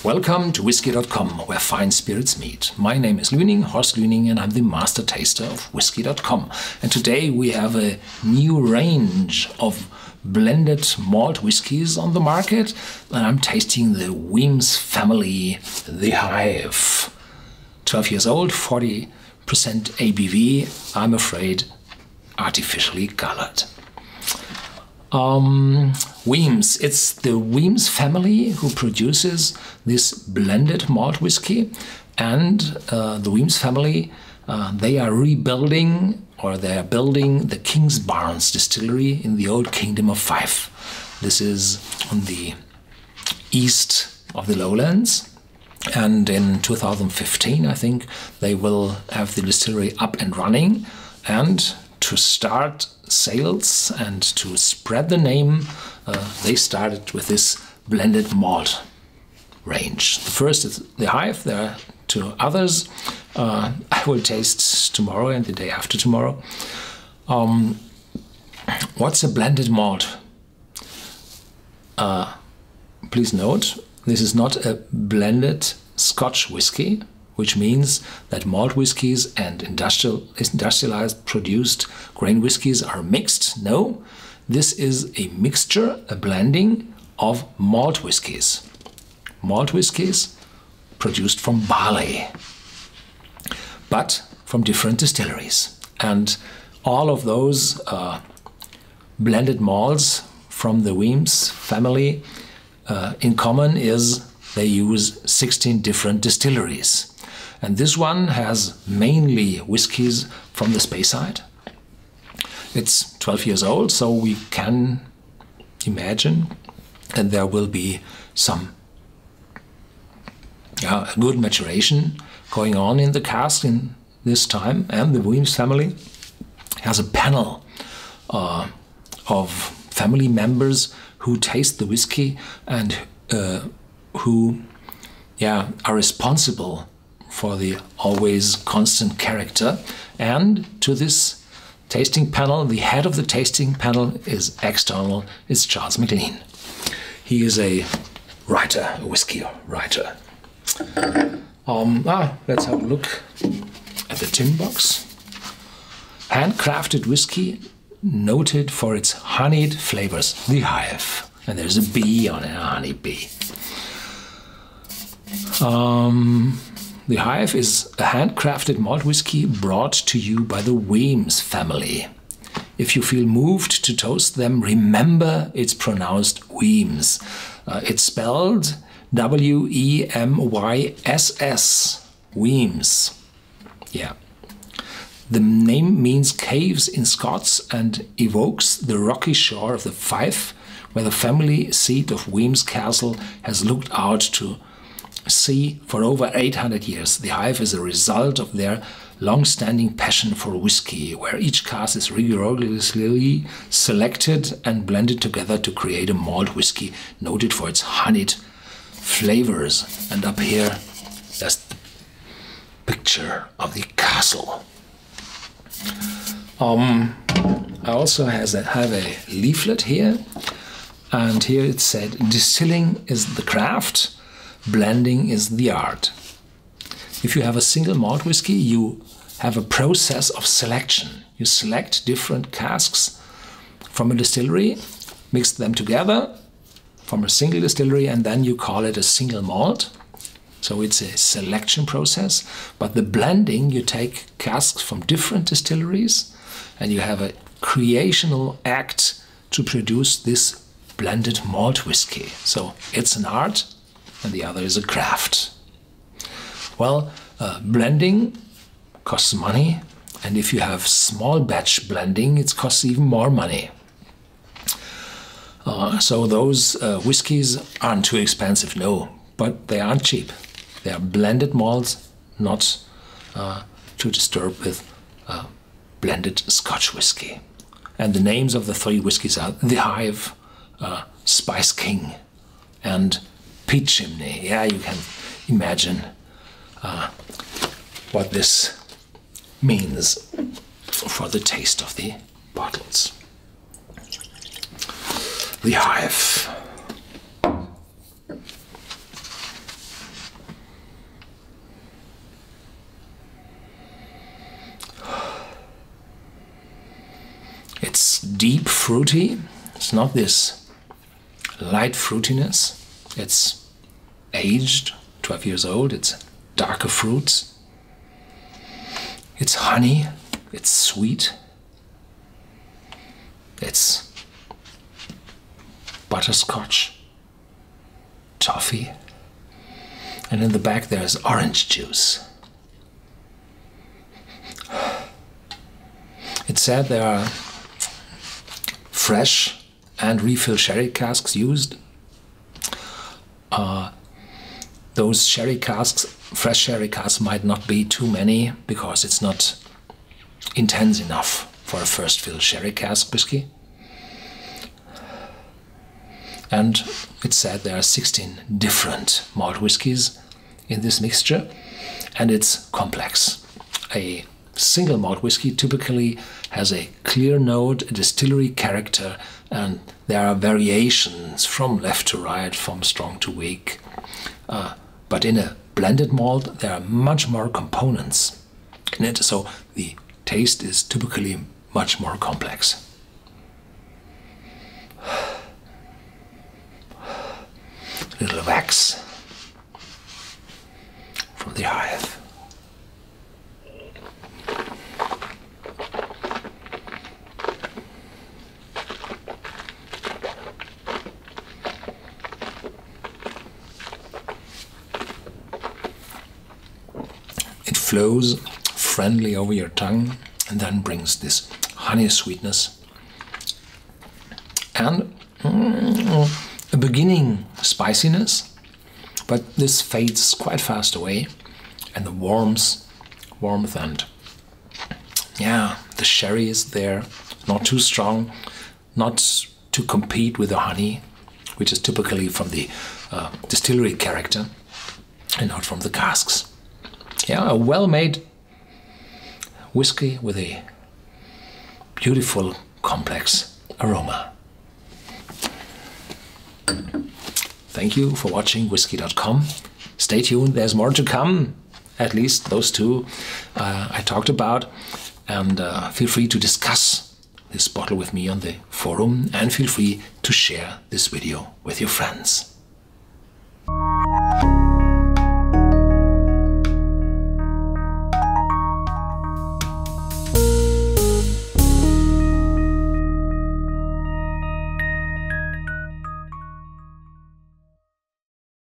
Welcome to Whisky.com, where fine spirits meet. My name is Lüning, Horst Lüning, and I'm the master taster of Whisky.com. And today we have a new range of blended malt whiskies on the market, and I'm tasting the Wemyss family, The Hive. 12 years old, 40% ABV, I'm afraid artificially colored. Wemyss, it's the Wemyss family who produces this blended malt whiskey, and the Wemyss family, they are rebuilding, or they are building, the Kingsbarns Distillery in the old Kingdom of Fife. This is on the east of the lowlands, and in 2015 I think they will have the distillery up and running, and to start sales and to spread the name, they started with this blended malt range. The first is The Hive. There are two others I will taste tomorrow and the day after tomorrow. What's a blended malt? Please note, this is not a blended Scotch whiskey, which means that malt whiskies and industrialized produced grain whiskies are mixed. No, this is a mixture, a blending of malt whiskies. Malt whiskies produced from barley, but from different distilleries. And all of those blended malts from the Wemyss family in common is they use 16 different distilleries. And this one has mainly whiskies from the Speyside. It's 12 years old, so we can imagine that there will be some good maturation going on in the cask in this time. And the Wemyss family has a panel of family members who taste the whiskey and who are responsible for the always constant character. And to this tasting panel, the head of the tasting panel is external, it's Charles McLean. He is a writer, a whiskey writer. Let's have a look at the tin box. Handcrafted whiskey, noted for its honeyed flavors, The Hive. And there's a bee on it, a honey bee. The Hive is a handcrafted malt whiskey brought to you by the Wemyss family. If you feel moved to toast them, remember it's pronounced Wemyss. It's spelled W-E-M-Y-S-S. Wemyss. Yeah. The name means caves in Scots and evokes the rocky shore of the Fife, where the family seat of Wemyss Castle has looked out to sea for over 800 years. The Hive is a result of their long-standing passion for whiskey, where each cask is rigorously selected and blended together to create a malt whiskey noted for its honeyed flavors. And up here, there's the picture of the castle. I also have a leaflet here, and here it said, distilling is the craft, blending is the art. If you have a single malt whiskey, you have a process of selection. You select different casks from a distillery, mix them together from a single distillery, and then you call it a single malt. So it's a selection process. But the blending, you take casks from different distilleries and you have a creational act to produce this blended malt whiskey. So it's an art, and the other is a craft. Well, blending costs money, and if you have small batch blending, it costs even more money. So those whiskies aren't too expensive, no, but they aren't cheap. They are blended malts, not to disturb with blended Scotch whiskey. And the names of the three whiskies are The Hive, Spice King, and Peat Chimney. Yeah, you can imagine what this means for the taste of the bottles. The Hive. It's deep fruity. It's not this light fruitiness. It's aged, 12 years old. It's darker fruits. It's honey. It's sweet. It's butterscotch, toffee, and in the back there's orange juice. It said there are fresh and refill sherry casks used. Those sherry casks, fresh sherry casks, might not be too many because it's not intense enough for a first fill sherry cask whiskey. And it said there are 16 different malt whiskies in this mixture, and it's complex. A single malt whiskey typically has a clear note, a distillery character, and there are variations from left to right, from strong to weak. But in a blended malt, there are much more components in it, so the taste is typically much more complex. Little wax from the hive. It flows friendly over your tongue and then brings this honey sweetness and a beginning spiciness, but this fades quite fast away, and the warmth and the sherry is there, not too strong, not to compete with the honey, which is typically from the distillery character and not from the casks. Yeah, a well-made whiskey with a beautiful complex aroma. Thank you for watching Whisky.com. Stay tuned, there's more to come. At least those two I talked about. And feel free to discuss this bottle with me on the forum, and feel free to share this video with your friends.